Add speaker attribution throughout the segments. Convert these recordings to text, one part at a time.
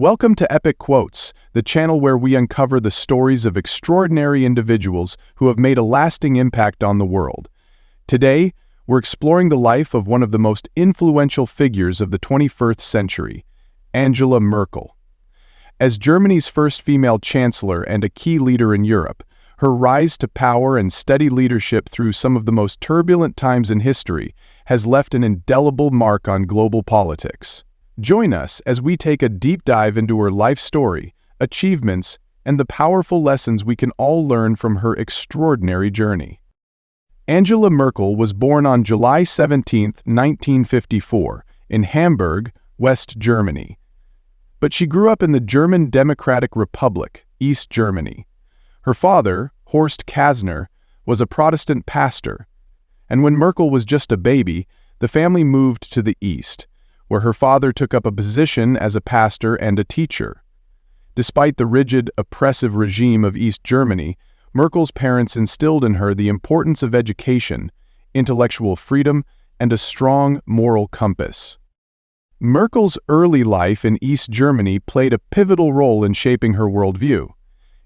Speaker 1: Welcome to Epic Quotes, the channel where we uncover the stories of extraordinary individuals who have made a lasting impact on the world. Today, we're exploring the life of one of the most influential figures of the 21st century, Angela Merkel. As Germany's first female chancellor and a key leader in Europe, her rise to power and steady leadership through some of the most turbulent times in history has left an indelible mark on global politics. Join us as we take a deep dive into her life story, achievements, and the powerful lessons we can all learn from her extraordinary journey. Angela Merkel was born on July 17, 1954, in Hamburg, West Germany. But she grew up in the German Democratic Republic, East Germany. Her father, Horst Kasner, was a Protestant pastor, and when Merkel was just a baby, the family moved to the East, where her father took up a position as a pastor and a teacher. Despite the rigid, oppressive regime of East Germany, Merkel's parents instilled in her the importance of education, intellectual freedom, and a strong moral compass. Merkel's early life in East Germany played a pivotal role in shaping her worldview.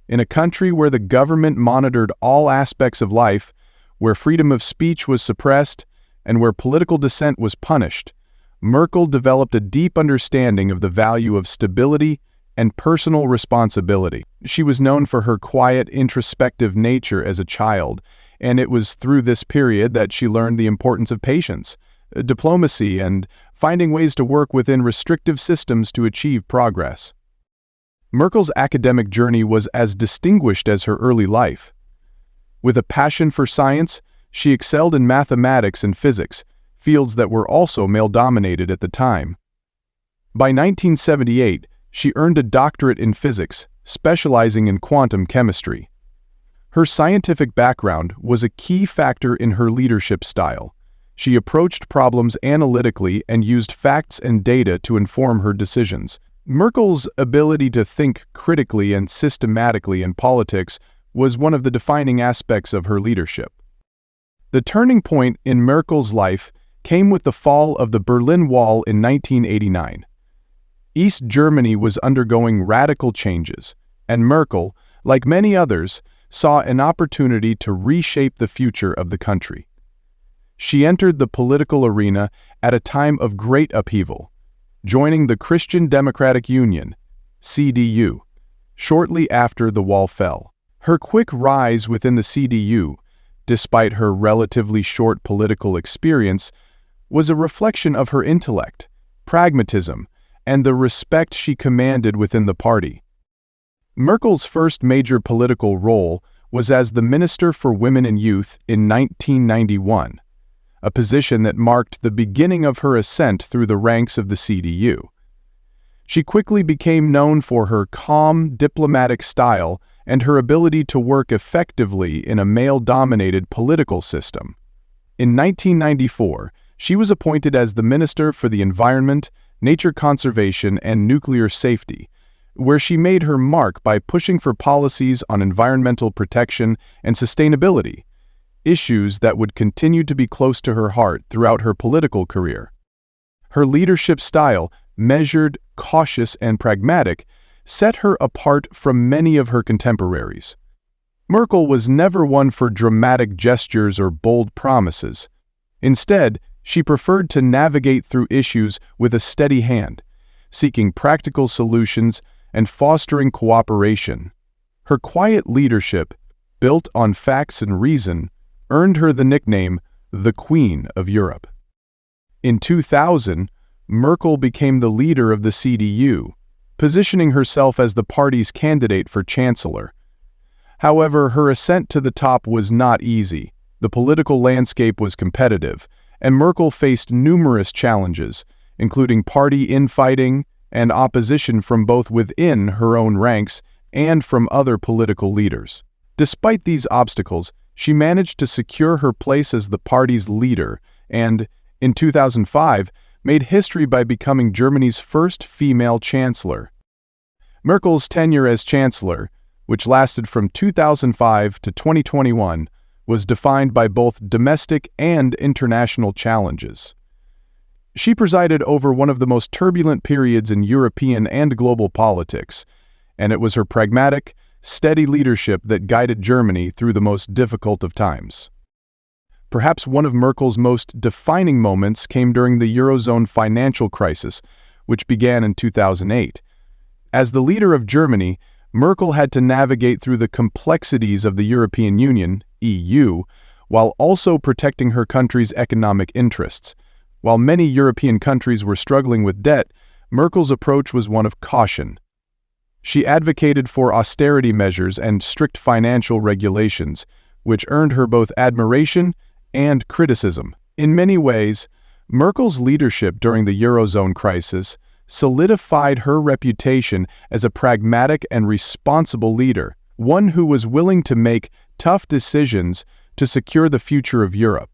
Speaker 1: In a country where the government monitored all aspects of life, where freedom of speech was suppressed, and where political dissent was punished, Merkel developed a deep understanding of the value of stability and personal responsibility. She was known for her quiet, introspective nature as a child, and it was through this period that she learned the importance of patience, diplomacy, and finding ways to work within restrictive systems to achieve progress. Merkel's academic journey was as distinguished as her early life. With a passion for science, she excelled in mathematics and physics, fields that were also male-dominated at the time. By 1978, she earned a doctorate in physics, specializing in quantum chemistry. Her scientific background was a key factor in her leadership style. She approached problems analytically and used facts and data to inform her decisions. Merkel's ability to think critically and systematically in politics was one of the defining aspects of her leadership. The turning point in Merkel's life came with the fall of the Berlin Wall in 1989. East Germany was undergoing radical changes, and Merkel, like many others, saw an opportunity to reshape the future of the country. She entered the political arena at a time of great upheaval, joining the Christian Democratic Union, CDU, shortly after the wall fell. Her quick rise within the CDU, despite her relatively short political experience, was a reflection of her intellect, pragmatism, and the respect she commanded within the party. Merkel's first major political role was as the Minister for Women and Youth in 1991, a position that marked the beginning of her ascent through the ranks of the CDU. She quickly became known for her calm, diplomatic style and her ability to work effectively in a male-dominated political system. In 1994, she was appointed as the Minister for the Environment, Nature Conservation, and Nuclear Safety, where she made her mark by pushing for policies on environmental protection and sustainability, issues that would continue to be close to her heart throughout her political career. Her leadership style, measured, cautious, and pragmatic, set her apart from many of her contemporaries. Merkel was never one for dramatic gestures or bold promises. Instead, she preferred to navigate through issues with a steady hand, seeking practical solutions and fostering cooperation. Her quiet leadership, built on facts and reason, earned her the nickname the Queen of Europe. In 2000, Merkel became the leader of the CDU, positioning herself as the party's candidate for chancellor. However, her ascent to the top was not easy. The political landscape was competitive, and Merkel faced numerous challenges, including party infighting and opposition from both within her own ranks and from other political leaders. Despite these obstacles, she managed to secure her place as the party's leader and, in 2005, made history by becoming Germany's first female chancellor. Merkel's tenure as chancellor, which lasted from 2005 to 2021, was defined by both domestic and international challenges. She presided over one of the most turbulent periods in European and global politics, and it was her pragmatic, steady leadership that guided Germany through the most difficult of times. Perhaps one of Merkel's most defining moments came during the Eurozone financial crisis, which began in 2008. As the leader of Germany, Merkel had to navigate through the complexities of the European Union, EU, while also protecting her country's economic interests. While many European countries were struggling with debt, Merkel's approach was one of caution. She advocated for austerity measures and strict financial regulations, which earned her both admiration and criticism. In many ways, Merkel's leadership during the Eurozone crisis solidified her reputation as a pragmatic and responsible leader, one who was willing to make tough decisions to secure the future of Europe.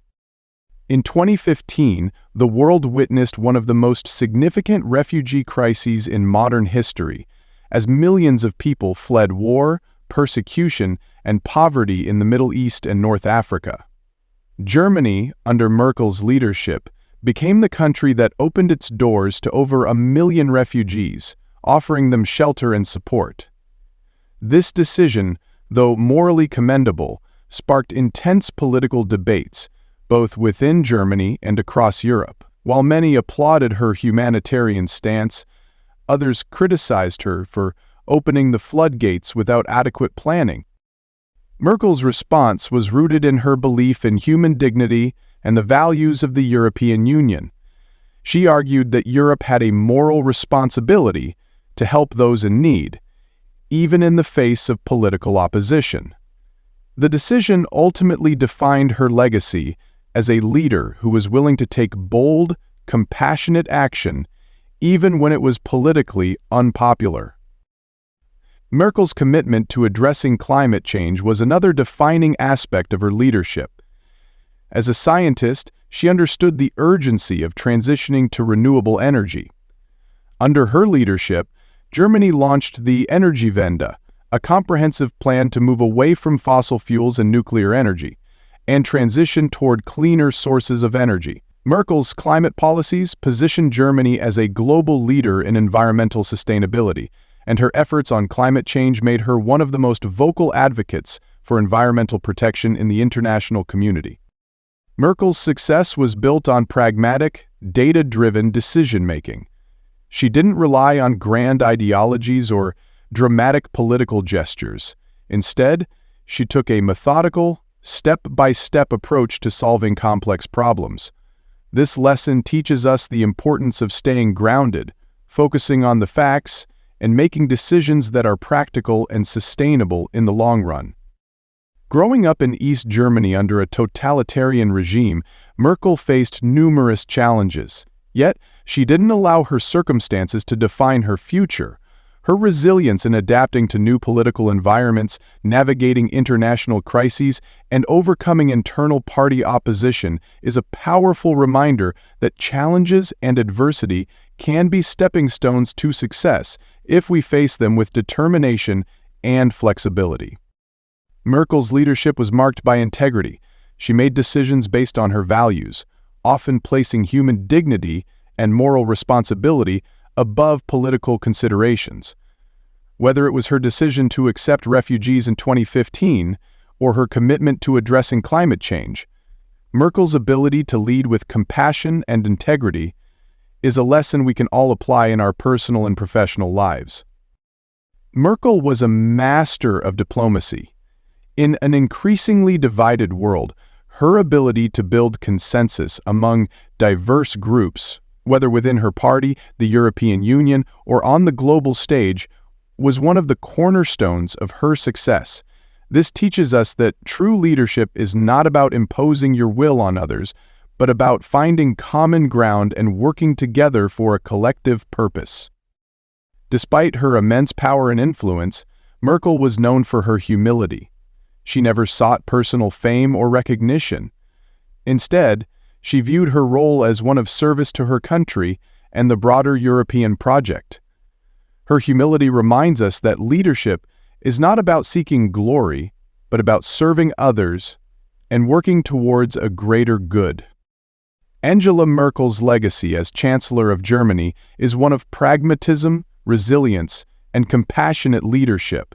Speaker 1: In 2015, the world witnessed one of the most significant refugee crises in modern history, as millions of people fled war, persecution, and poverty in the Middle East and North Africa. Germany, under Merkel's leadership, became the country that opened its doors to over 1 million refugees, offering them shelter and support. This decision, though morally commendable, sparked intense political debates, both within Germany and across Europe. While many applauded her humanitarian stance, others criticized her for opening the floodgates without adequate planning. Merkel's response was rooted in her belief in human dignity and the values of the European Union. She argued that Europe had a moral responsibility to help those in need, even in the face of political opposition. The decision ultimately defined her legacy as a leader who was willing to take bold, compassionate action, even when it was politically unpopular. Merkel's commitment to addressing climate change was another defining aspect of her leadership. As a scientist, she understood the urgency of transitioning to renewable energy. Under her leadership, Germany launched the Energiewende, a comprehensive plan to move away from fossil fuels and nuclear energy, and transition toward cleaner sources of energy. Merkel's climate policies positioned Germany as a global leader in environmental sustainability, and her efforts on climate change made her one of the most vocal advocates for environmental protection in the international community. Merkel's success was built on pragmatic, data-driven decision-making. She didn't rely on grand ideologies or dramatic political gestures. Instead, she took a methodical, step-by-step approach to solving complex problems. This lesson teaches us the importance of staying grounded, focusing on the facts, and making decisions that are practical and sustainable in the long run. Growing up in East Germany under a totalitarian regime, Merkel faced numerous challenges. Yet, she didn't allow her circumstances to define her future. Her resilience in adapting to new political environments, navigating international crises, and overcoming internal party opposition is a powerful reminder that challenges and adversity can be stepping stones to success if we face them with determination and flexibility. Merkel's leadership was marked by integrity. She made decisions based on her values, often placing human dignity and moral responsibility above political considerations. Whether it was her decision to accept refugees in 2015 or her commitment to addressing climate change, Merkel's ability to lead with compassion and integrity is a lesson we can all apply in our personal and professional lives. Merkel was a master of diplomacy. In an increasingly divided world, her ability to build consensus among diverse groups, whether within her party, the European Union, or on the global stage, was one of the cornerstones of her success. This teaches us that true leadership is not about imposing your will on others, but about finding common ground and working together for a collective purpose. Despite her immense power and influence, Merkel was known for her humility. She never sought personal fame or recognition. Instead, she viewed her role as one of service to her country and the broader European project. Her humility reminds us that leadership is not about seeking glory, but about serving others and working towards a greater good. Angela Merkel's legacy as Chancellor of Germany is one of pragmatism, resilience, and compassionate leadership.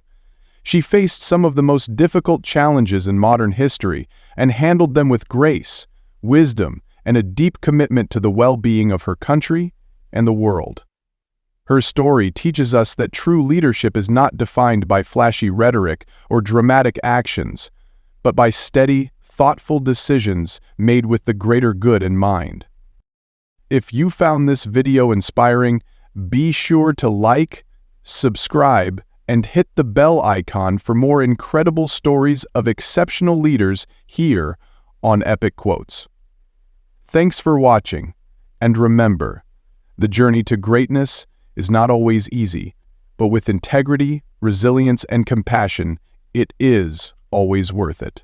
Speaker 1: She faced some of the most difficult challenges in modern history and handled them with grace, wisdom, and a deep commitment to the well-being of her country and the world. Her story teaches us that true leadership is not defined by flashy rhetoric or dramatic actions, but by steady, thoughtful decisions made with the greater good in mind. If you found this video inspiring, be sure to like, subscribe, and hit the bell icon for more incredible stories of exceptional leaders here on Epic Quotes. Thanks for watching, and remember, the journey to greatness is not always easy, but with integrity, resilience, and compassion, it is always worth it.